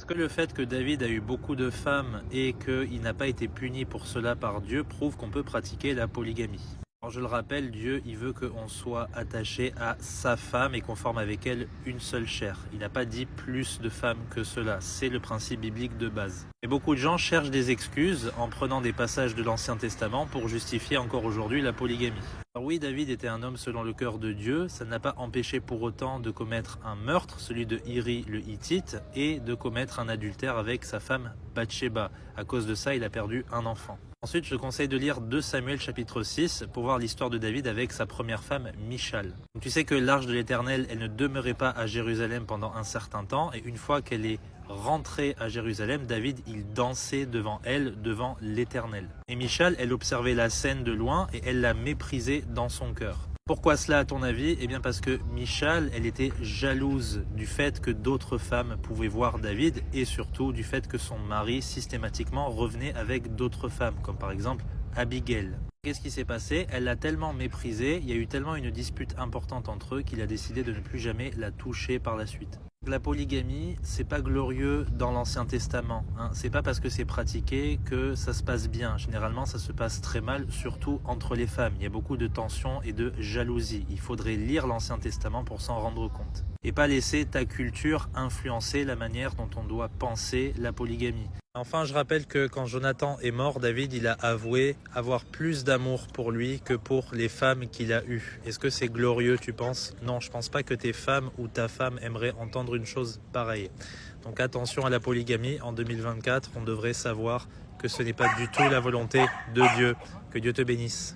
Est-ce que le fait que David a eu beaucoup de femmes et qu'il n'a pas été puni pour cela par Dieu prouve qu'on peut pratiquer la polygamie? Alors je le rappelle, Dieu il veut qu'on soit attaché à sa femme et qu'on forme avec elle une seule chair. Il n'a pas dit plus de femmes que cela, c'est le principe biblique de base. Et beaucoup de gens cherchent des excuses en prenant des passages de l'Ancien Testament pour justifier encore aujourd'hui la polygamie. Alors oui, David était un homme selon le cœur de Dieu, ça n'a pas empêché pour autant de commettre un meurtre, celui de Iri le Hittite, et de commettre un adultère avec sa femme Bathsheba. À cause de ça, il a perdu un enfant. Ensuite, je te conseille de lire 2 Samuel chapitre 6 pour voir l'histoire de David avec sa première femme, Michal. Donc, tu sais que l'arche de l'Éternel, elle ne demeurait pas à Jérusalem pendant un certain temps, et une fois qu'elle est rentrée à Jérusalem, David, il dansait devant elle, devant l'Éternel. Et Michal, elle observait la scène de loin et elle la méprisait dans son cœur. Pourquoi cela à ton avis? Eh bien parce que Michal, elle était jalouse du fait que d'autres femmes pouvaient voir David et surtout du fait que son mari systématiquement revenait avec d'autres femmes, comme par exemple Abigail. Qu'est-ce qui s'est passé? Elle l'a tellement méprisée, il y a eu tellement une dispute importante entre eux qu'il a décidé de ne plus jamais la toucher par la suite. La polygamie, c'est pas glorieux dans l'Ancien Testament. C'est pas parce que c'est pratiqué que ça se passe bien. Généralement, ça se passe très mal, surtout entre les femmes. Il y a beaucoup de tensions et de jalousie. Il faudrait lire l'Ancien Testament pour s'en rendre compte. Et pas laisser ta culture influencer la manière dont on doit penser la polygamie. Enfin, je rappelle que quand Jonathan est mort, David il a avoué avoir plus d'amour pour lui que pour les femmes qu'il a eues. Est-ce que c'est glorieux, tu penses? Non, je pense pas que tes femmes ou ta femme aimerait entendre une chose pareille. Donc attention à la polygamie. En 2024, on devrait savoir que ce n'est pas du tout la volonté de Dieu. Que Dieu te bénisse.